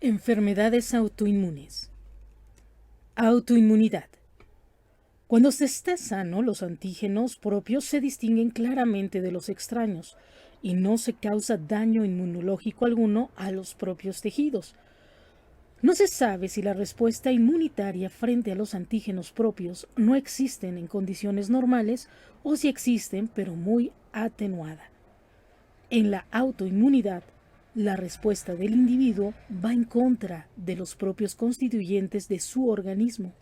Enfermedades autoinmunes. Autoinmunidad. Cuando se está sano, los antígenos propios se distinguen claramente de los extraños y no se causa daño inmunológico alguno a los propios tejidos. No se sabe si la respuesta inmunitaria frente a los antígenos propios no existen en condiciones normales o si existen pero muy atenuada. En la autoinmunidad, la respuesta del individuo va en contra de los propios constituyentes de su organismo,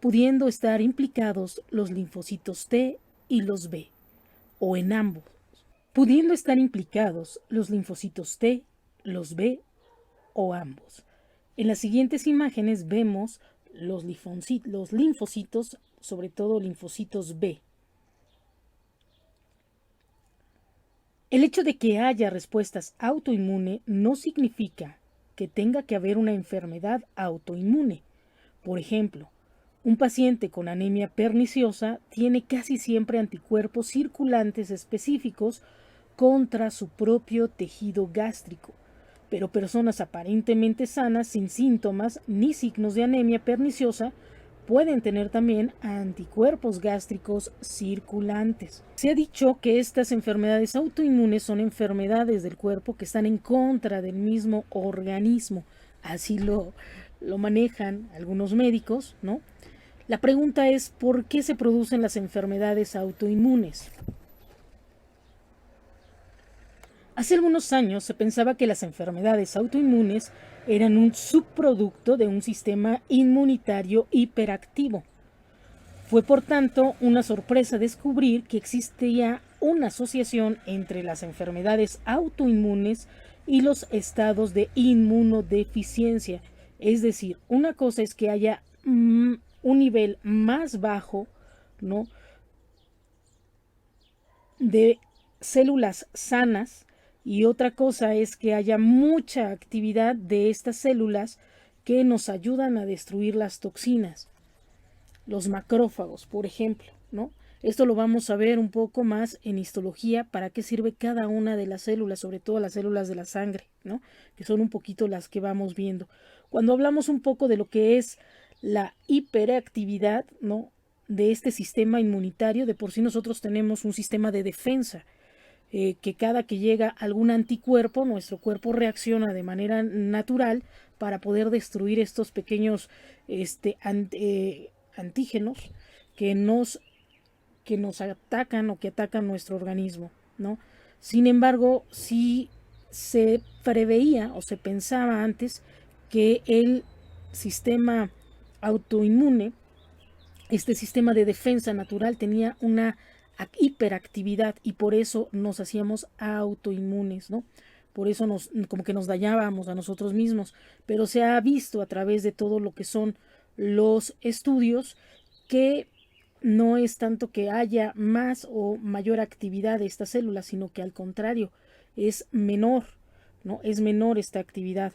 pudiendo estar implicados los linfocitos T y los B, o en ambos, pudiendo estar implicados los linfocitos T, los B o ambos. En las siguientes imágenes vemos los linfocitos, sobre todo linfocitos B. El hecho de que haya respuestas autoinmunes no significa que tenga que haber una enfermedad autoinmune. Por ejemplo, un paciente con anemia perniciosa tiene casi siempre anticuerpos circulantes específicos contra su propio tejido gástrico, pero personas aparentemente sanas sin síntomas ni signos de anemia perniciosa pueden tener también anticuerpos gástricos circulantes. Se ha dicho que estas enfermedades autoinmunes son enfermedades del cuerpo que están en contra del mismo organismo. Así lo manejan algunos médicos, ¿no? La pregunta es, ¿por qué se producen las enfermedades autoinmunes? Hace algunos años se pensaba que las enfermedades autoinmunes eran un subproducto de un sistema inmunitario hiperactivo. Fue por tanto una sorpresa descubrir que existía una asociación entre las enfermedades autoinmunes y los estados de inmunodeficiencia. Es decir, una cosa es que haya un nivel más bajo, ¿no?, de células sanas, y otra cosa es que haya mucha actividad de estas células que nos ayudan a destruir las toxinas. Los macrófagos, por ejemplo, ¿no? Esto lo vamos a ver un poco más en histología, para qué sirve cada una de las células, sobre todo las células de la sangre, ¿no?, que son un poquito las que vamos viendo. Cuando hablamos un poco de lo que es la hiperactividad, ¿no?, de este sistema inmunitario, de por sí nosotros tenemos un sistema de defensa, que cada que llega algún anticuerpo, nuestro cuerpo reacciona de manera natural para poder destruir estos pequeños antígenos que nos atacan o que atacan nuestro organismo, ¿no? Sin embargo, sí se preveía o se pensaba antes que el sistema autoinmune, este sistema de defensa natural, tenía una hiperactividad y por eso nos hacíamos autoinmunes, ¿no? Por eso como que nos dañábamos a nosotros mismos. Pero se ha visto a través de todo lo que son los estudios que no es tanto que haya más o mayor actividad de estas células, sino que al contrario, es menor, ¿no? Es menor esta actividad.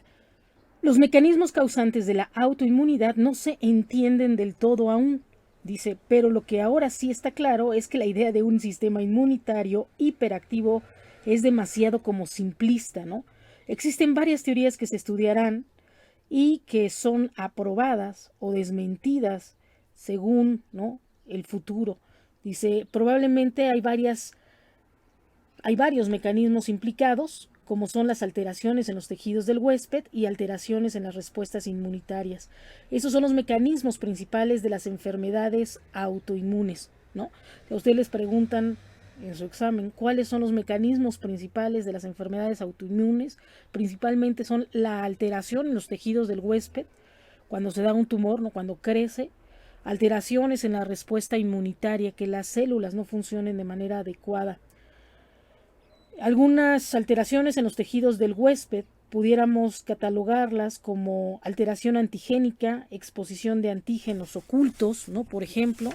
Los mecanismos causantes de la autoinmunidad no se entienden del todo aún, dice, pero lo que ahora sí está claro es que la idea de un sistema inmunitario hiperactivo es demasiado como simplista, ¿no? Existen varias teorías que se estudiarán y que son aprobadas o desmentidas según, ¿no?, el futuro. Dice, probablemente hay varios mecanismos implicados, como son las alteraciones en los tejidos del huésped y alteraciones en las respuestas inmunitarias. Esos son los mecanismos principales de las enfermedades autoinmunes, ¿no? Si a ustedes les preguntan en su examen cuáles son los mecanismos principales de las enfermedades autoinmunes, principalmente son la alteración en los tejidos del huésped, cuando se da un tumor, ¿no?, cuando crece, alteraciones en la respuesta inmunitaria, que las células no funcionen de manera adecuada. Algunas alteraciones en los tejidos del huésped pudiéramos catalogarlas como alteración antigénica, exposición de antígenos ocultos, ¿no?, por ejemplo.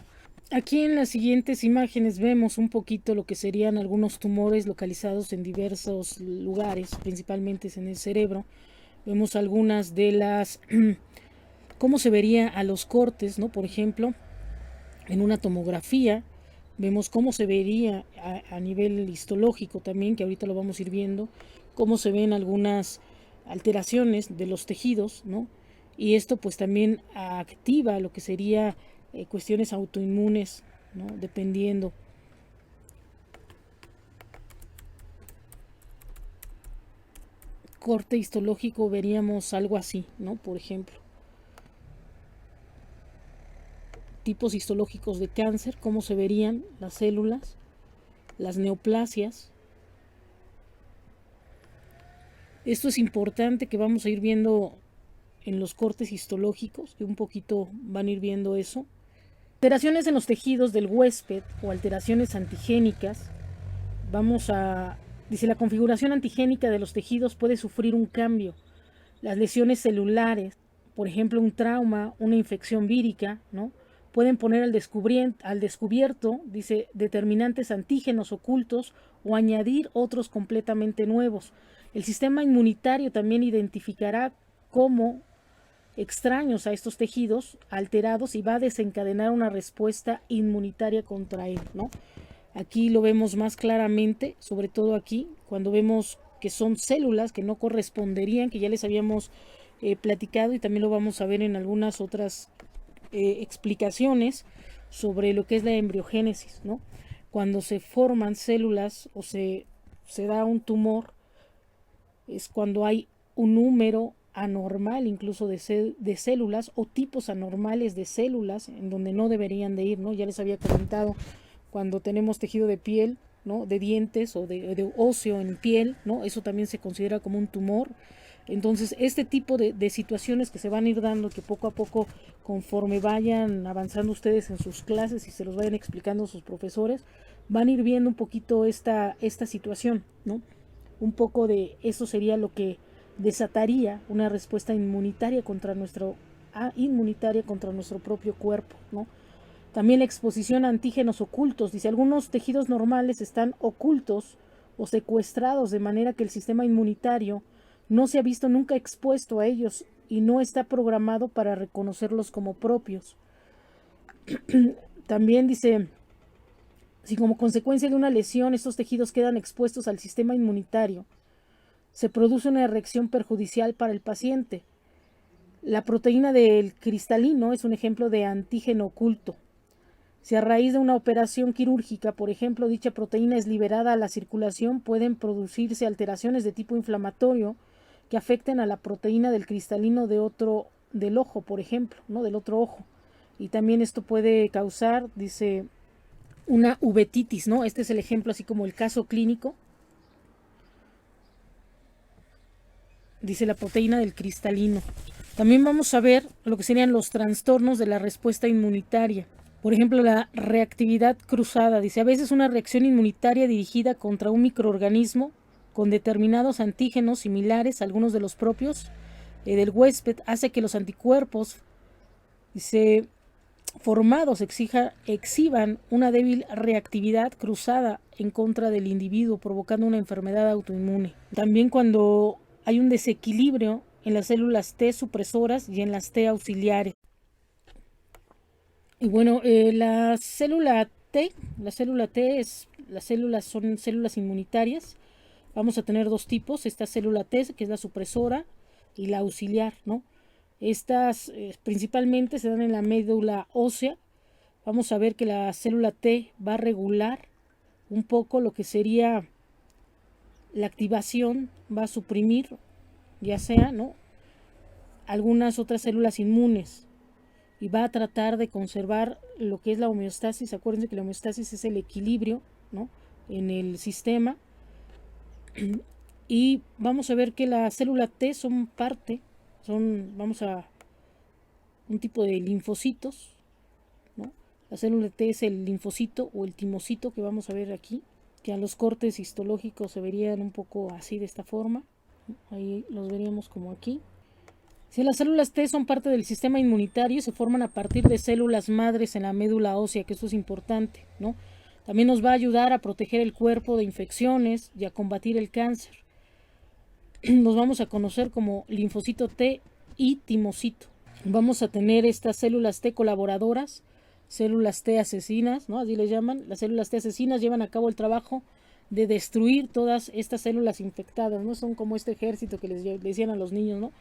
Aquí en las siguientes imágenes vemos un poquito lo que serían algunos tumores localizados en diversos lugares, principalmente en el cerebro. Vemos algunas de las cómo se vería a los cortes, ¿no?, por ejemplo, en una tomografía. Vemos cómo se vería a nivel histológico también, que ahorita lo vamos a ir viendo, cómo se ven algunas alteraciones de los tejidos, ¿no? Y esto pues también activa lo que sería cuestiones autoinmunes, ¿no? Dependiendo. Corte histológico veríamos algo así, ¿no? Por ejemplo, tipos histológicos de cáncer, cómo se verían las células, las neoplasias. Esto es importante que vamos a ir viendo en los cortes histológicos, que un poquito van a ir viendo eso. Alteraciones en los tejidos del huésped o alteraciones antigénicas. Dice, la configuración antigénica de los tejidos puede sufrir un cambio. Las lesiones celulares, por ejemplo, un trauma, una infección vírica, ¿no? Pueden poner al descubierto, dice, determinantes antígenos ocultos o añadir otros completamente nuevos. El sistema inmunitario también identificará como extraños a estos tejidos alterados y va a desencadenar una respuesta inmunitaria contra él, ¿no? Aquí lo vemos más claramente, sobre todo aquí, cuando vemos que son células que no corresponderían, que ya les habíamos platicado, y también lo vamos a ver en algunas otras explicaciones sobre lo que es la embriogénesis, ¿no? Cuando se forman células o se da un tumor, es cuando hay un número anormal incluso de células o tipos anormales de células en donde no deberían de ir, ¿no? Ya les había comentado cuando tenemos tejido de piel, ¿no? De dientes o de óseo en piel, ¿no? Eso también se considera como un tumor. Entonces, este tipo de situaciones que se van a ir dando, que poco a poco, conforme vayan avanzando ustedes en sus clases y se los vayan explicando a sus profesores, van a ir viendo un poquito esta situación, ¿no? Un poco de eso sería lo que desataría una respuesta inmunitaria contra nuestro propio cuerpo, ¿no? También la exposición a antígenos ocultos. Dice, algunos tejidos normales están ocultos o secuestrados de manera que el sistema inmunitario no se ha visto nunca expuesto a ellos y no está programado para reconocerlos como propios. También dice, si como consecuencia de una lesión estos tejidos quedan expuestos al sistema inmunitario, se produce una reacción perjudicial para el paciente. La proteína del cristalino es un ejemplo de antígeno oculto. Si a raíz de una operación quirúrgica, por ejemplo, dicha proteína es liberada a la circulación, pueden producirse alteraciones de tipo inflamatorio que afecten a la proteína del cristalino del ojo, por ejemplo, ¿no? Del otro ojo. Y también esto puede causar, dice, una uveitis, ¿no? Este es el ejemplo, así como el caso clínico. Dice la proteína del cristalino. También vamos a ver lo que serían los trastornos de la respuesta inmunitaria. Por ejemplo, la reactividad cruzada. Dice, a veces una reacción inmunitaria dirigida contra un microorganismo con determinados antígenos similares a algunos de los propios del huésped hace que los anticuerpos, dice, formados exhiban una débil reactividad cruzada en contra del individuo, provocando una enfermedad autoinmune. También cuando hay un desequilibrio en las células T supresoras y en las T auxiliares. Y bueno, las células T son células inmunitarias. Vamos a tener dos tipos, esta célula T, que es la supresora, y la auxiliar, ¿no? Estas principalmente se dan en la médula ósea. Vamos a ver que la célula T va a regular un poco lo que sería la activación, va a suprimir, ya sea, ¿no?, algunas otras células inmunes, y va a tratar de conservar lo que es la homeostasis. Acuérdense que la homeostasis es el equilibrio, ¿no?, en el sistema. Y vamos a ver que la célula T vamos a un tipo de linfocitos, ¿no? La célula T es el linfocito o el timocito que vamos a ver aquí, que a los cortes histológicos se verían un poco así, de esta forma. Ahí los veríamos como aquí. Si las células T son parte del sistema inmunitario y se forman a partir de células madres en la médula ósea, que eso es importante, ¿no? También nos va a ayudar a proteger el cuerpo de infecciones y a combatir el cáncer. Nos vamos a conocer como linfocito T y timocito. Vamos a tener estas células T colaboradoras, células T asesinas, ¿no?, así les llaman. Las células T asesinas llevan a cabo el trabajo de destruir todas estas células infectadas, ¿no? Son como este ejército que les decían a los niños, ¿no?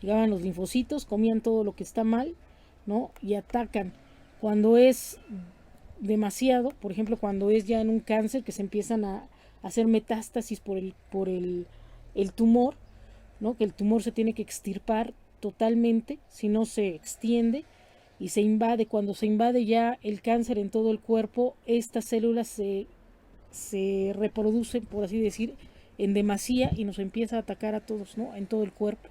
Llegaban los linfocitos, comían todo lo que está mal, ¿no? Y atacan. Cuando es demasiado, por ejemplo, cuando es ya en un cáncer que se empiezan a hacer metástasis el tumor, ¿no? Que el tumor se tiene que extirpar totalmente, si no se extiende y se invade. Cuando se invade ya el cáncer en todo el cuerpo, estas células se reproducen, por así decir, en demasía y nos empieza a atacar a todos, ¿no? En todo el cuerpo.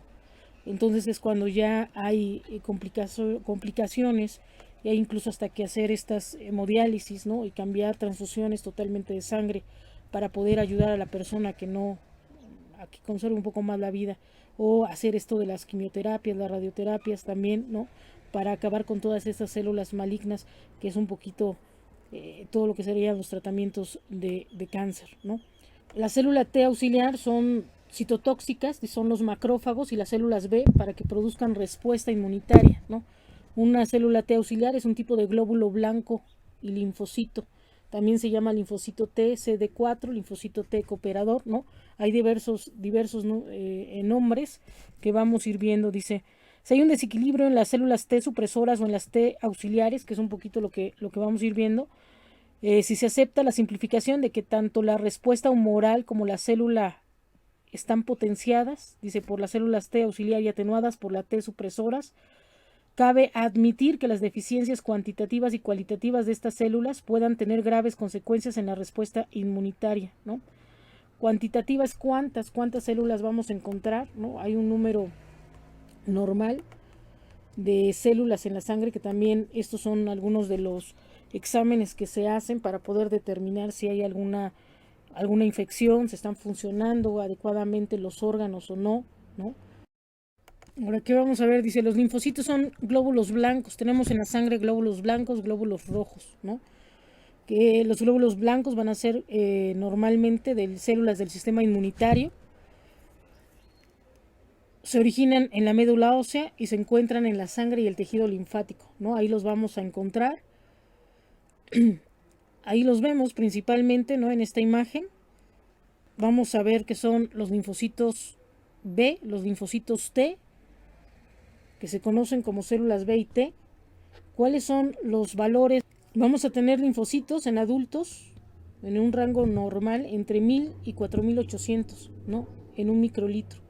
Entonces es cuando ya hay complicaciones y hay incluso hasta que hacer estas hemodiálisis, ¿no? Y cambiar transfusiones totalmente de sangre para poder ayudar a la persona a que conserve un poco más la vida, o hacer esto de las quimioterapias, las radioterapias también, ¿no? Para acabar con todas estas células malignas, que es un poquito todo lo que serían los tratamientos de cáncer, ¿no? La célula T auxiliar son citotóxicas, y son los macrófagos, y las células B para que produzcan respuesta inmunitaria, ¿no? Una célula T auxiliar es un tipo de glóbulo blanco y linfocito. También se llama linfocito T CD4, linfocito T cooperador, ¿no? Hay diversos ¿no? Nombres que vamos a ir viendo. Dice, si hay un desequilibrio en las células T supresoras o en las T auxiliares, que es un poquito lo que vamos a ir viendo, si se acepta la simplificación de que tanto la respuesta humoral como la célula están potenciadas, dice, por las células T auxiliar y atenuadas por las T supresoras, cabe admitir que las deficiencias cuantitativas y cualitativas de estas células puedan tener graves consecuencias en la respuesta inmunitaria, ¿no? Cuantitativa es cuántas células vamos a encontrar, ¿no? Hay un número normal de células en la sangre, que también estos son algunos de los exámenes que se hacen para poder determinar si hay alguna infección, si están funcionando adecuadamente los órganos o no, ¿no? Ahora, ¿qué vamos a ver? Dice, los linfocitos son glóbulos blancos. Tenemos en la sangre glóbulos blancos, glóbulos rojos, ¿no? Que los glóbulos blancos van a ser normalmente de células del sistema inmunitario. Se originan en la médula ósea y se encuentran en la sangre y el tejido linfático, ¿no? Ahí los vamos a encontrar. Ahí los vemos principalmente, ¿no? En esta imagen. Vamos a ver que son los linfocitos B, los linfocitos T, que se conocen como células B y T. ¿Cuáles son los valores? Vamos a tener linfocitos en adultos en un rango normal entre 1000 y 4800, ¿no? En un microlitro.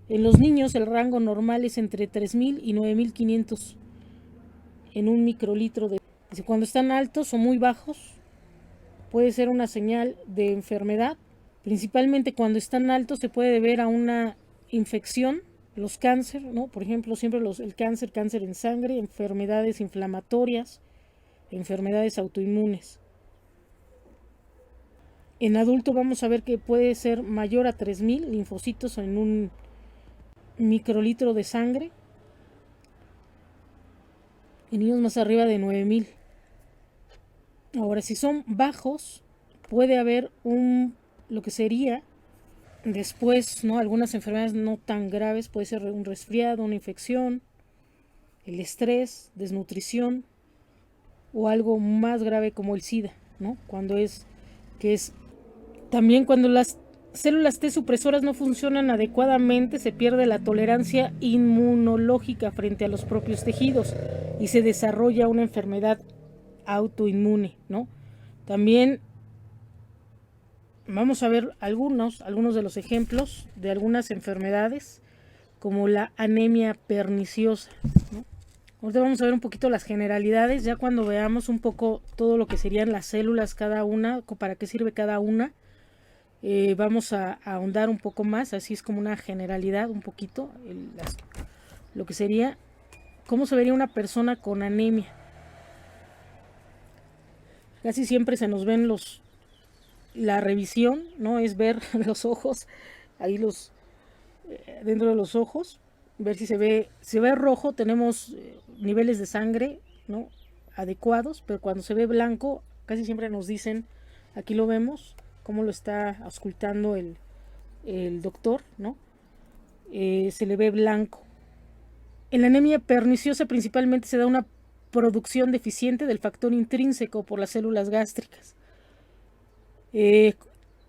En los niños el rango normal es entre 3000 y 9500 en un microlitro de... Cuando están altos o muy bajos, puede ser una señal de enfermedad. Principalmente cuando están altos se puede deber a una infección, los cáncer, ¿no? Por ejemplo, siempre el cáncer en sangre, enfermedades inflamatorias, enfermedades autoinmunes. En adulto vamos a ver que puede ser mayor a 3000 linfocitos en un microlitro de sangre. En niños más arriba de 9000. Ahora, si son bajos, puede haber lo que sería después, ¿no? Algunas enfermedades no tan graves, puede ser un resfriado, una infección, el estrés, desnutrición o algo más grave como el SIDA, ¿no? También cuando las células T supresoras no funcionan adecuadamente, se pierde la tolerancia inmunológica frente a los propios tejidos y se desarrolla una enfermedad autoinmune, ¿no? También vamos a ver algunos de los ejemplos de algunas enfermedades, como la anemia perniciosa, ¿no? Ahorita vamos a ver un poquito las generalidades, ya cuando veamos un poco todo lo que serían las células cada una, para qué sirve cada una, vamos a ahondar un poco más. Así es como una generalidad, un poquito, lo que sería, cómo se vería una persona con anemia. Casi siempre se nos ven la revisión, ¿no? Es ver los ojos, ahí dentro de los ojos, ver si se ve rojo, tenemos niveles de sangre, ¿no? Adecuados, pero cuando se ve blanco, casi siempre nos dicen, aquí lo vemos, cómo lo está auscultando el doctor, ¿no? Se le ve blanco. En la anemia perniciosa principalmente se da una producción deficiente del factor intrínseco por las células gástricas.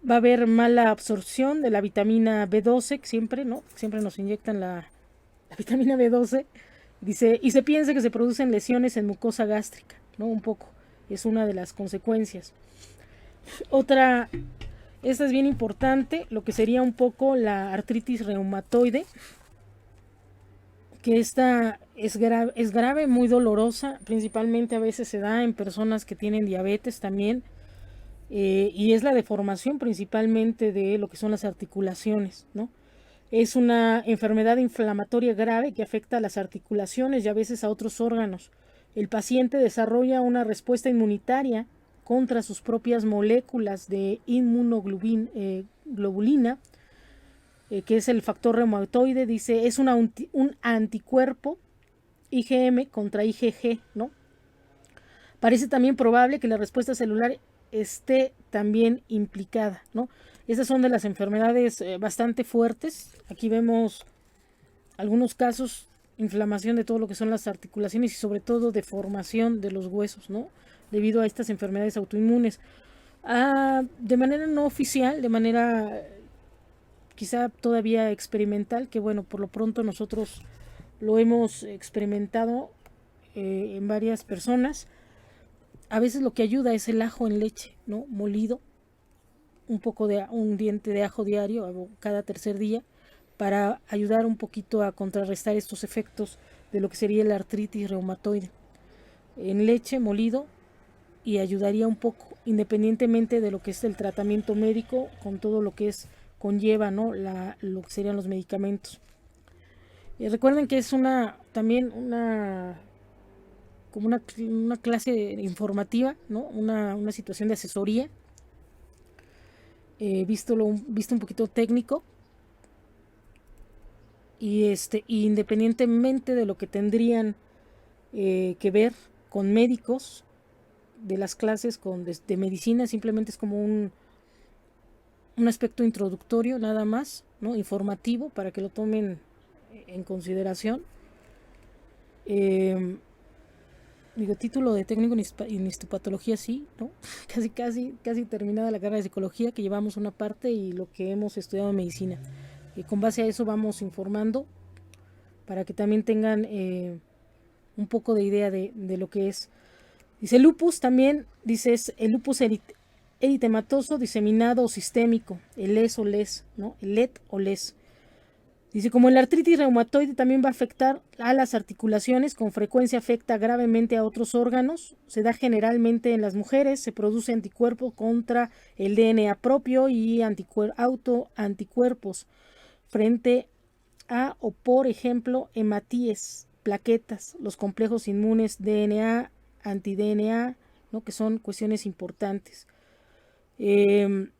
Va a haber mala absorción de la vitamina B12, siempre, ¿no? Siempre nos inyectan la vitamina B12. Dice, y se piensa que se producen lesiones en mucosa gástrica, ¿no? Un poco. Es una de las consecuencias. Otra, esta es bien importante, lo que sería un poco la artritis reumatoide, que esta es grave, muy dolorosa, principalmente a veces se da en personas que tienen diabetes también, y es la deformación principalmente de lo que son las articulaciones, ¿no? Es una enfermedad inflamatoria grave que afecta a las articulaciones y a veces a otros órganos. El paciente desarrolla una respuesta inmunitaria contra sus propias moléculas de inmunoglobulina, que es el factor reumatoide. Dice, es un anticuerpo IgM contra IgG, ¿no? Parece también probable que la respuesta celular esté también implicada, ¿no? Estas son de las enfermedades bastante fuertes. Aquí vemos algunos casos, inflamación de todo lo que son las articulaciones y sobre todo deformación de los huesos, ¿no? Debido a estas enfermedades autoinmunes. De manera no oficial, de manera quizá todavía experimental, que bueno, por lo pronto nosotros lo hemos experimentado en varias personas. A veces lo que ayuda es el ajo en leche, ¿no? Molido, un diente de ajo diario cada tercer día, para ayudar un poquito a contrarrestar estos efectos de lo que sería la artritis reumatoide. En leche molido, y ayudaría un poco, independientemente de lo que es el tratamiento médico, con todo lo que conlleva, ¿no? Lo que serían los medicamentos. Recuerden que es también como una clase informativa, ¿no? Una situación de asesoría, visto un poquito técnico, y independientemente de lo que tendrían que ver con médicos de las clases de medicina, simplemente es como un aspecto introductorio nada más, ¿no? Informativo, para que lo tomen en consideración. Digo, título de técnico en histopatología, sí, ¿no? Casi terminada la carrera de psicología, que llevamos una parte, y lo que hemos estudiado en medicina. Y con base a eso vamos informando, para que también tengan un poco de idea de lo que es. Dice lupus también, dice es el lupus eritematoso diseminado o sistémico, el LES o LES, ¿no? El LED o LES. Dice, como la artritis reumatoide también va a afectar a las articulaciones, con frecuencia afecta gravemente a otros órganos, se da generalmente en las mujeres, se produce anticuerpo contra el DNA propio y anticuerpos frente a, o por ejemplo, hematíes, plaquetas, los complejos inmunes DNA, anti-DNA, ¿no? Que son cuestiones importantes. El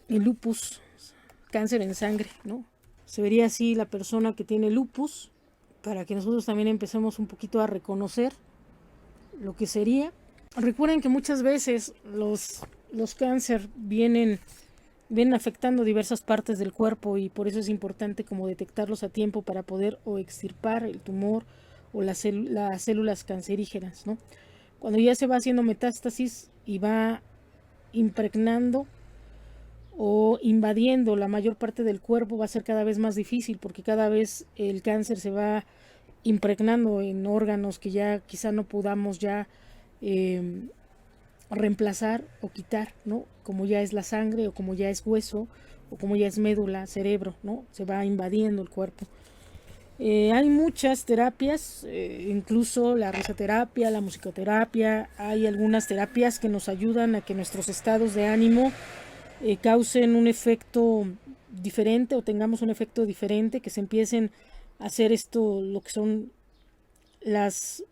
lupus, cáncer en sangre, ¿no? Se vería así la persona que tiene lupus, para que nosotros también empecemos un poquito a reconocer lo que sería. Recuerden que muchas veces los cáncer vienen afectando diversas partes del cuerpo, y por eso es importante como detectarlos a tiempo para poder o extirpar el tumor o las células cancerígenas, ¿no? Cuando ya se va haciendo metástasis y va impregnando o invadiendo la mayor parte del cuerpo, va a ser cada vez más difícil, porque cada vez el cáncer se va impregnando en órganos que ya quizá no podamos ya reemplazar o quitar, ¿no? Como ya es la sangre, o como ya es hueso, o como ya es médula, cerebro, ¿no? Se va invadiendo el cuerpo. Hay muchas terapias, incluso la risoterapia, la musicoterapia. Hay algunas terapias que nos ayudan a que nuestros estados de ánimo causen un efecto diferente, o tengamos un efecto diferente, que se empiecen a hacer lo que son las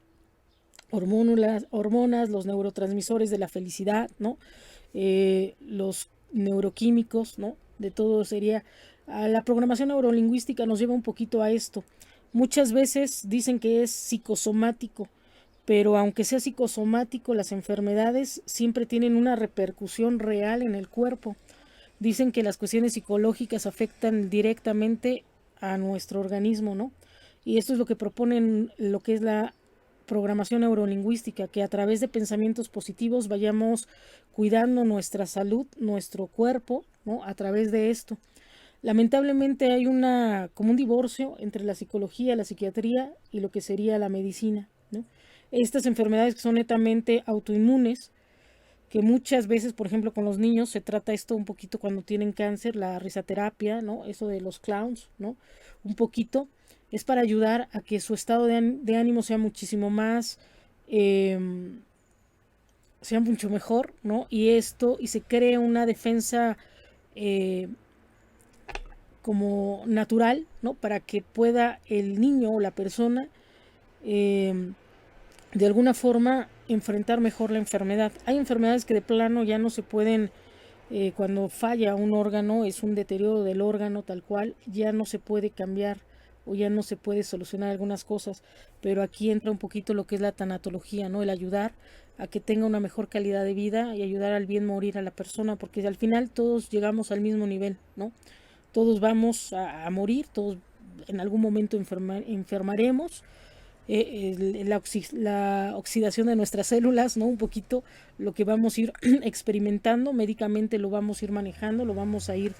hormonas, los neurotransmisores de la felicidad, ¿no? Los neuroquímicos, ¿no? De todo sería. La programación neurolingüística nos lleva un poquito a esto. Muchas veces dicen que es psicosomático, pero aunque sea psicosomático, las enfermedades siempre tienen una repercusión real en el cuerpo. Dicen que las cuestiones psicológicas afectan directamente a nuestro organismo, ¿no? Y esto es lo que proponen, lo que es la programación neurolingüística, que a través de pensamientos positivos vayamos cuidando nuestra salud, nuestro cuerpo, ¿no? A través de esto. Lamentablemente hay como un divorcio entre la psicología, la psiquiatría y lo que sería la medicina, ¿no? Estas enfermedades que son netamente autoinmunes, que muchas veces, por ejemplo, con los niños se trata esto un poquito cuando tienen cáncer, la risoterapia, ¿no? Eso de los clowns, ¿no? Un poquito es para ayudar a que su estado de ánimo sea muchísimo más, eh, sea mucho mejor, ¿no? Y se cree una defensa eh, como natural, ¿no? Para que pueda el niño o la persona eh, de alguna forma enfrentar mejor la enfermedad. Hay enfermedades que de plano ya no se pueden, cuando falla un órgano, es un deterioro del órgano tal cual, ya no se puede cambiar o ya no se puede solucionar algunas cosas, pero aquí entra un poquito lo que es la tanatología, ¿no? El ayudar a que tenga una mejor calidad de vida y ayudar al bien morir a la persona, porque al final todos llegamos al mismo nivel, ¿no? Todos vamos a morir, todos en algún momento enfermaremos, la oxidación de nuestras células, ¿no? Un poquito lo que vamos a ir experimentando, médicamente lo vamos a ir manejando, lo vamos a ir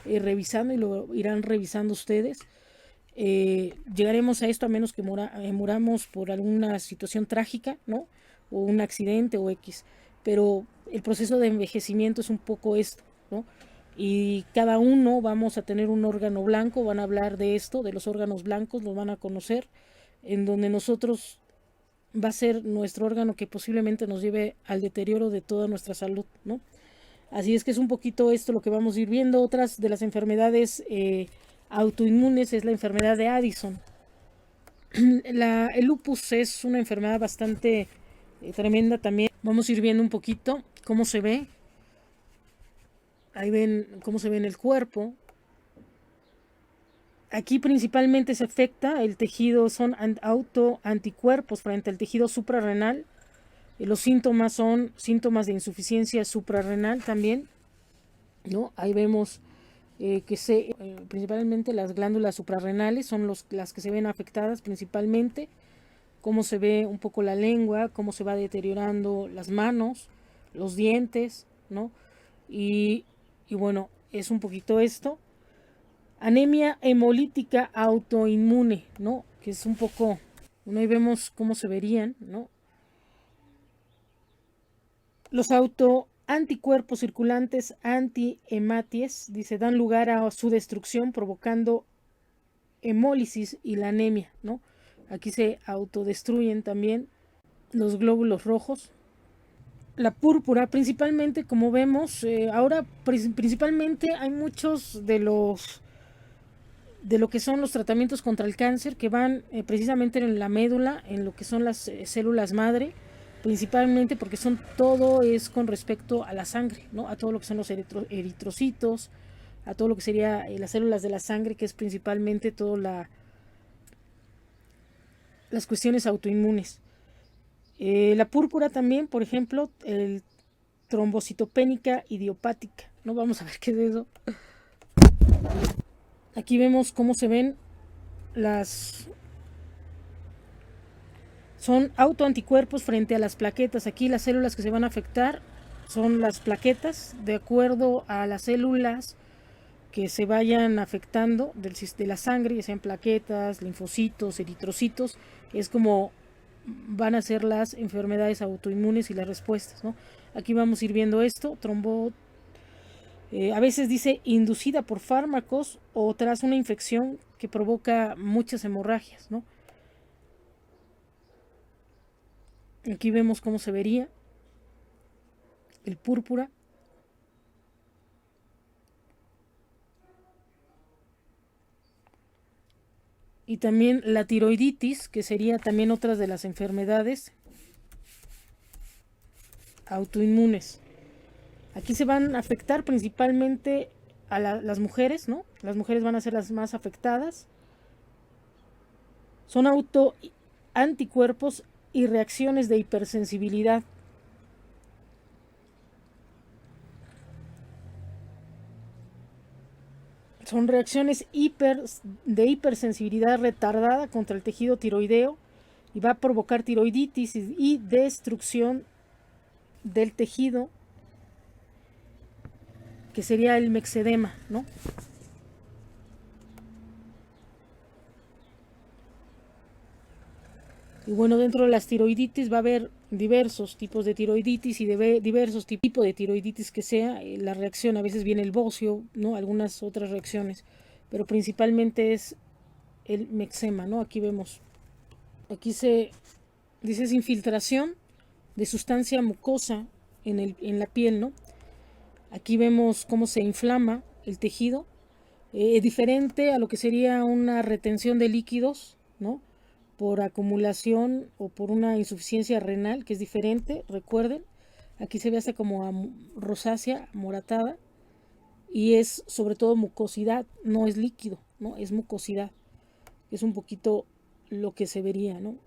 revisando y lo irán revisando ustedes. Llegaremos a esto a menos que muramos por alguna situación trágica, ¿no? O un accidente o X. Pero el proceso de envejecimiento es un poco esto, ¿no? Y cada uno vamos a tener un órgano blanco, van a hablar de esto, de los órganos blancos, los van a conocer, en donde nosotros va a ser nuestro órgano que posiblemente nos lleve al deterioro de toda nuestra salud, ¿no? Así es que es un poquito esto lo que vamos a ir viendo. Otras de las enfermedades autoinmunes es la enfermedad de Addison. El lupus es una enfermedad bastante tremenda también. Vamos a ir viendo un poquito cómo se ve. Ahí ven cómo se ve en el cuerpo. Aquí principalmente se afecta el tejido, son autoanticuerpos frente al tejido suprarrenal. Los síntomas son síntomas de insuficiencia suprarrenal también, ¿no? Ahí vemos que principalmente las glándulas suprarrenales son las que se ven afectadas principalmente, cómo se ve un poco la lengua, cómo se va deteriorando las manos, los dientes, ¿no? Y bueno, es un poquito esto. Anemia hemolítica autoinmune, ¿no? Que es un poco, bueno, ahí vemos cómo se verían, ¿no? Los anticuerpos circulantes anti-hematies, dice, dan lugar a su destrucción provocando hemólisis y la anemia, ¿no? Aquí se autodestruyen también los glóbulos rojos. La púrpura, principalmente, como vemos, ahora principalmente hay muchos de lo que son los tratamientos contra el cáncer que van precisamente en la médula, en lo que son las células madre, principalmente porque todo es con respecto a la sangre, ¿no? A todo lo que son los eritrocitos, a todo lo que sería las células de la sangre, que es principalmente las cuestiones autoinmunes. La púrpura también, por ejemplo, el trombocitopénica idiopática, ¿no? Vamos a ver qué es eso. Aquí vemos cómo se ven son autoanticuerpos frente a las plaquetas. Aquí las células que se van a afectar son las plaquetas, de acuerdo a las células que se vayan afectando de la sangre, ya sean plaquetas, linfocitos, eritrocitos, es como van a ser las enfermedades autoinmunes y las respuestas, ¿no? Aquí vamos a ir viendo esto, a veces dice inducida por fármacos o tras una infección que provoca muchas hemorragias, ¿no? Aquí vemos cómo se vería el púrpura. Y también la tiroiditis, que sería también otra de las enfermedades autoinmunes. Aquí se van a afectar principalmente a las mujeres, ¿no? Las mujeres van a ser las más afectadas. Son anticuerpos y reacciones de hipersensibilidad. Son reacciones de hipersensibilidad retardada contra el tejido tiroideo y va a provocar tiroiditis y destrucción del tejido, que sería el mexedema, ¿no? Y bueno, dentro de las tiroiditis va a haber diversos tipos de tiroiditis y diversos tipos de tiroiditis que sea. La reacción a veces viene el bocio, ¿no? Algunas otras reacciones, pero principalmente es el mexema, ¿no? Aquí vemos, aquí se dice es infiltración de sustancia mucosa en la piel, ¿no? Aquí vemos cómo se inflama el tejido, diferente a lo que sería una retención de líquidos, ¿no? Por acumulación o por una insuficiencia renal, que es diferente, recuerden. Aquí se ve hasta como rosácea, moratada, y es sobre todo mucosidad, no es líquido, ¿no? Es mucosidad. Es un poquito lo que se vería, ¿no?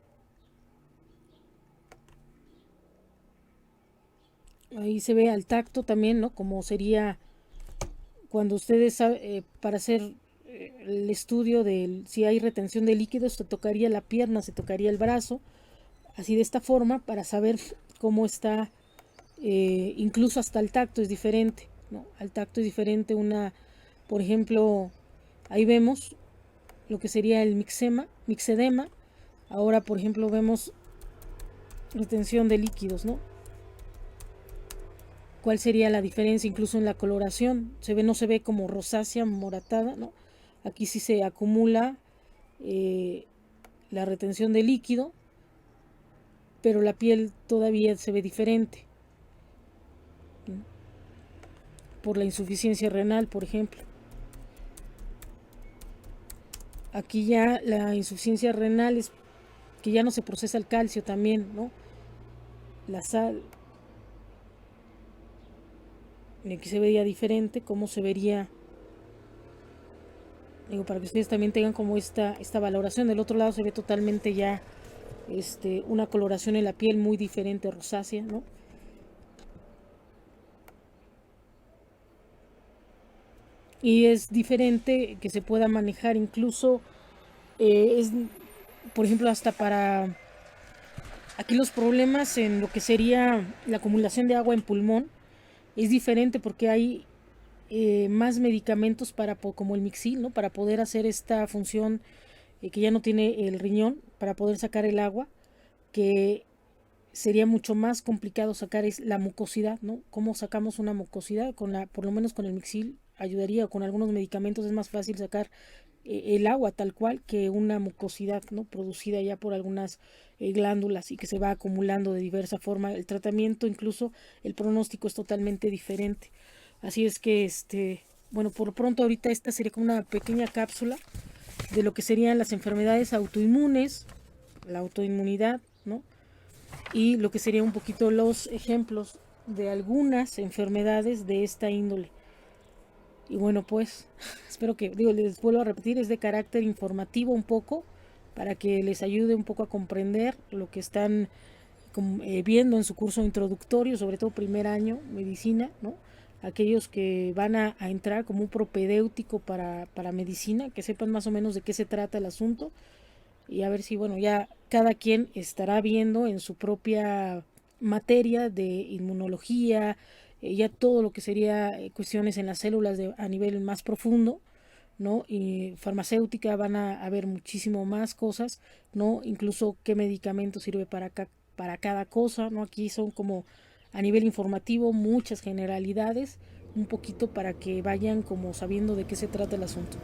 Ahí se ve al tacto también, ¿no? Como sería cuando ustedes, para hacer el estudio de si hay retención de líquidos, se tocaría la pierna, se tocaría el brazo, así de esta forma, para saber cómo está, incluso hasta el tacto es diferente, ¿no? Al tacto es diferente por ejemplo, ahí vemos lo que sería el mixedema, ahora por ejemplo vemos retención de líquidos, ¿no? ¿Cuál sería la diferencia incluso en la coloración? No se ve como rosácea, moratada, ¿no? Aquí sí se acumula eh, la retención de líquido, pero la piel todavía se ve diferente, ¿no? Por la insuficiencia renal, por ejemplo. Aquí ya la insuficiencia renal es que ya no se procesa el calcio también, ¿no? La sal. Y aquí se vería diferente, cómo se vería, digo, para que ustedes también tengan como esta valoración. Del otro lado se ve totalmente ya una coloración en la piel muy diferente, rosácea, ¿no? Y es diferente que se pueda manejar incluso, por ejemplo, hasta para aquí los problemas en lo que sería la acumulación de agua en pulmón, es diferente porque hay más medicamentos como el Mixil, ¿no? Para poder hacer esta función que ya no tiene el riñón, para poder sacar el agua, que sería mucho más complicado sacar es la mucosidad, ¿no? ¿Cómo sacamos una mucosidad? Por lo menos con el Mixil ayudaría, o con algunos medicamentos es más fácil sacar el agua tal cual que una mucosidad, ¿no? Producida ya por algunas glándulas y que se va acumulando de diversa forma. El tratamiento, incluso el pronóstico es totalmente diferente. Así es que, bueno, por lo pronto ahorita esta sería como una pequeña cápsula de lo que serían las enfermedades autoinmunes, la autoinmunidad, ¿no? Y lo que serían un poquito los ejemplos de algunas enfermedades de esta índole. Y bueno, pues espero que, digo, les vuelvo a repetir, es de carácter informativo un poco, para que les ayude un poco a comprender lo que están viendo en su curso introductorio, sobre todo primer año, medicina, ¿no? Aquellos que van a entrar como un propedéutico para medicina, que sepan más o menos de qué se trata el asunto, y a ver si, bueno, ya cada quien estará viendo en su propia materia de inmunología, ya todo lo que sería cuestiones en las células a nivel más profundo, ¿no? Y farmacéutica van a haber muchísimo más cosas, ¿no? Incluso qué medicamento sirve para cada cosa, ¿no? Aquí son como a nivel informativo muchas generalidades, un poquito para que vayan como sabiendo de qué se trata el asunto.